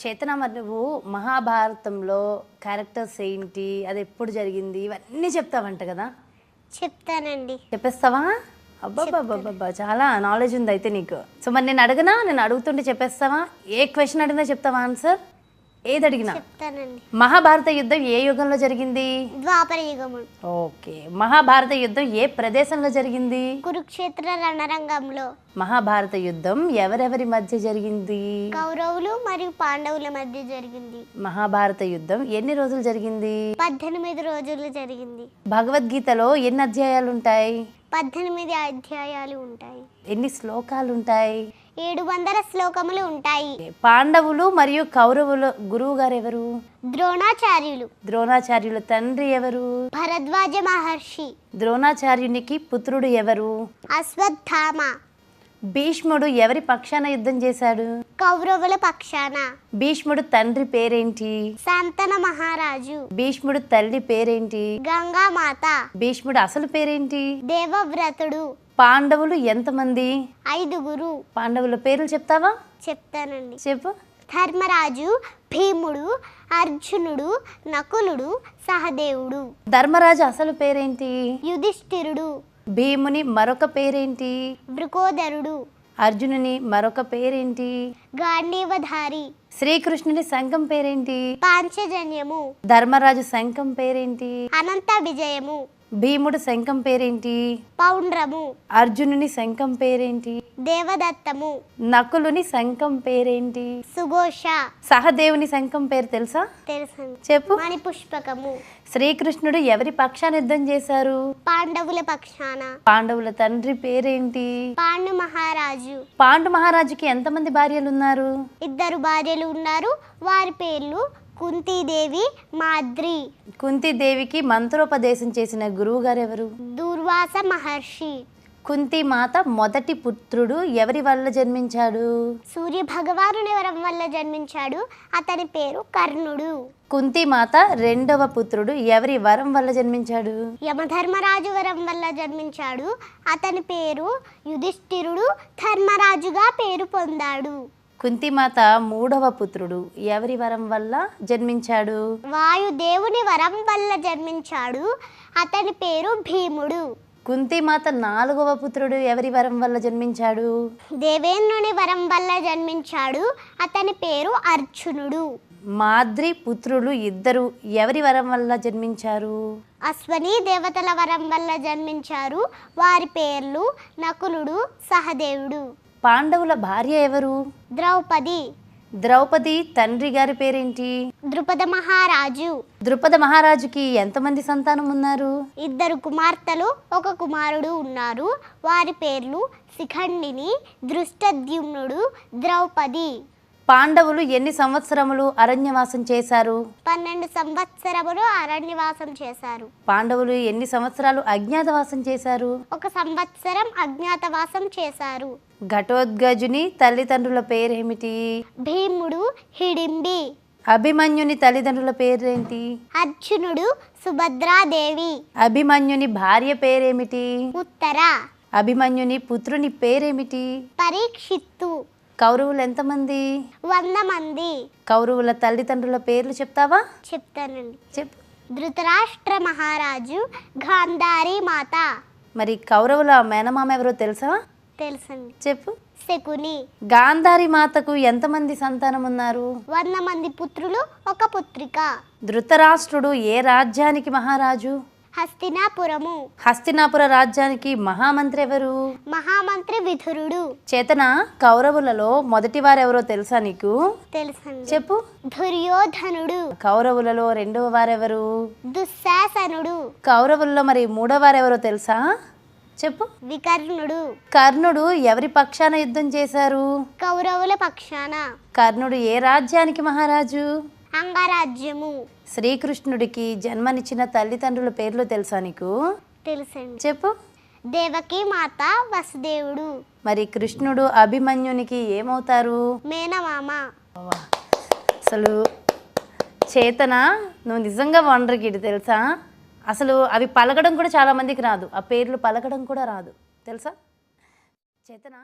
చేతన, మరి నువ్వు మహాభారతంలో క్యారెక్టర్స్ ఏంటి, అది ఎప్పుడు జరిగింది, ఇవన్నీ చెప్తావంట కదా? చెప్తానండి. చెప్పేస్తావా? అబ్బాబ్బాబ్బా, చాలా నాలెడ్జ్ ఉంది అయితే నీకు. సో మరి నేను అడగనా? నేను అడుగుతుంటే చెప్పేస్తావా? ఏ క్వశ్చన్ అడిగినా చెప్తావా ఆన్సర్? ఏది అడిగినా చెప్తానండి. మహాభారత యుద్ధం ఏ యుగంలో జరిగింది? ద్వాపర యుగము. ఓకే. మహాభారత యుద్ధం ఏ ప్రదేశంలో జరిగింది? కురుక్షేత్ర రణరంగంలో. మహాభారత యుద్ధం ఎవరెవరి మధ్య జరిగింది? కౌరవులు మరియు పాండవుల మధ్య జరిగింది. మహాభారత యుద్ధం ఎన్ని రోజులు జరిగింది? 18 రోజులు జరిగింది. భగవద్గీతలో ఎన్ని అధ్యాయాలు ఉంటాయి? 18 అధ్యాయాలు ఉంటాయి. ఎన్ని శ్లోకాలు ఉంటాయి? 700 శ్లోకములు ఉంటాయి. పాండవులు మరియు కౌరవుల గురువు గారు ఎవరు? ద్రోణాచార్యులు. ద్రోణాచార్యుల తండ్రి ఎవరు? భరద్వాజ మహర్షి. ద్రోణాచార్యునికి పుత్రుడు ఎవరు? అశ్వత్థామ. భీష్ముడు ఎవరి పక్షాన యుద్ధం చేశాడు? కౌరవుల పక్షాన. భీష్ముడు తండ్రి పేరేంటి? శాంతన మహారాజు. భీష్ముడు తల్లి పేరేంటి? గంగామాత. భీష్ముడు అసలు పేరేంటి? దేవవ్రతుడు. పాండవులు ఎంతమంది? 5. పాండవుల పేర్లు చెప్తావా? చెప్తానండి. చెప్పు. ధర్మరాజు, భీముడు, అర్జునుడు, నకులుడు, సహదేవుడు. ధర్మరాజు అసలు పేరేంటి? యుధిష్ఠిరుడు. భీముని మరొక పేరేంటి? వృకోదరుడు. అర్జునుని మరొక పేరేంటి? గాంధీవధారి. శ్రీకృష్ణుని శంఖం పేరేంటి? పాంచజన్యము. ధర్మరాజు శంఖం పేరేంటి? అనంత విజయము. భీముడు శంఖం పేరేంటి? పౌండ్రము. అర్జునుని శంఖం పేరేంటి? దేవదత్తము. నకులుని శంఖం పేరేంటి? సుఘోష. సహదేవుని శంఖం పేరు తెలుసా? తెలుసండి. చెప్పు. మణిపుష్పకము. శ్రీకృష్ణుడు ఎవరి పక్షాన యుద్ధం చేశారు? పాండవుల పక్షాన. పాండవుల తండ్రి పేరేంటి? పాండు మహారాజు. పాండు మహారాజుకి ఎంతమంది భార్యలు ఉన్నారు? 2 భార్యలు ఉన్నారు. వారి పేర్లు కుంతీదేవి, మాద్రి. కుంతీదేవికి మంత్రోపదేశం చేసిన గురువు గారు ఎవరు? దూర్వాస మహర్షి. కుంతి మాత మొదటి పుత్రుడు ఎవరి వల్ల జన్మించాడు? సూర్య భగవానుని వరం వల్ల జన్మించాడు. అతని పేరు కర్ణుడు. కుంతి మాత రెండవ పుత్రుడు ఎవరి వరం వల్ల జన్మించాడు? యమధర్మరాజు వరం వల్ల జన్మించాడు. అతని పేరు యుధిష్ఠిరుడు. ధర్మరాజుగా పేరు పొందాడు. కుంతిమాత మూడవ పుత్రుడు ఎవరి వరం వల్ల జన్మించాడు? వాయుదేవుని వరం వల్ల జన్మించాడు. అతని పేరు భీముడు. కుంతిమాత 4వ పుత్రుడు ఎవరి వరం వల్ల జన్మించాడు? దేవేంద్రుని వరం వల్ల జన్మించాడు. అతని పేరు అర్జునుడు. మాద్రి పుత్రులు 2 ఎవరి వరం వల్ల జన్మించారు? అశ్వని దేవతల వరం వల్ల జన్మించారు. వారి పేర్లు నకులుడు, సహదేవుడు. పాండవుల భార్య ఎవరు? ద్రౌపది. ద్రౌపది తండ్రి గారి పేరేంటి? ద్రుపద మహారాజు. ద్రుపద మహారాజుకి ఎంతమంది సంతానం ఉన్నారు? 2 కుమార్తెలు, 1 కుమారుడు ఉన్నారు. వారి పేర్లు శిఖండిని, దృష్టద్యుమ్నుడు, ద్రౌపది. పాండవులు ఎన్ని సంవత్సరములు అరణ్యవాసం చేశారు? 12 సంవత్సరములు అరణ్యవాసం చేశారు. పాండవులు ఎన్ని సంవత్సరాలు అజ్ఞాతవాసం చేశారు? 1 సంవత్సరం అజ్ఞాతవాసం చేశారు. ఘటోత్కచుని తల్లిదండ్రుల పేరేమిటి? భీముడు, హిడింబి. అభిమన్యుని తల్లిదండ్రుల పేరేంటి? అర్జునుడు, సుభద్రాదేవి. అభిమన్యుని భార్య పేరేమిటి? ఉత్తర. అభిమన్యుని పుత్రుని పేరేమిటి? పరీక్షిత్తు. కౌరవులు ఎంతమంది? 100 మంది. కౌరవుల తల్లిదండ్రుల పేర్లు చెప్తావా? చెప్తానండి. చెప్పు. ధృతరాష్ట్ర మహారాజు, గాంధారి మాత. మరి కౌరవుల మేనమామ ఎవరో తెలుసా? తెలుసండి. చెప్పు. శకుని. గాంధారి మాతకు ఎంతమంది సంతానం ఉన్నారు? 100 మంది పుత్రులు, 1 పుత్రిక. ధృతరాష్ట్రుడు ఏ రాజ్యానికి మహారాజు? హస్తినాపురము. హస్తినాపుర రాజ్యానికి మహామంత్రి ఎవరు? మహామంత్రి విదురుడు. చేతన, కౌరవులలో మొదటి వారెవరో తెలుసా నీకు? తెలుసండి. చెప్పు. దుర్యోధనుడు. కౌరవులలో రెండవ వారెవరు? దుశ్శాసనుడు. కౌరవులలో మరి మూడవ వారెవరో తెలుసా? చెప్పు. వికర్ణుడు. కర్ణుడు ఎవరి పక్షాన యుద్ధం చేశారు? కౌరవుల పక్షాన. కర్ణుడు ఏ రాజ్యానికి మహారాజు? అంగరాజ్యము. శ్రీకృష్ణుడికి జన్మనిచ్చిన తల్లిదండ్రుల పేర్లు తెలుసా నీకు? తెలుసండి. చెప్పు. దేవకి మాత, వసుదేవుడు. మరి కృష్ణుడు అభిమన్యునికి ఏమవుతారు? మేనమామ. అసలు చేతన, నువ్వు నిజంగా వండర్ కిడ్ తెలుసా? అసలు అవి పలకడం కూడా చాలా మందికి రాదు. ఆ పేర్లు పలకడం కూడా రాదు తెలుసా చేతన.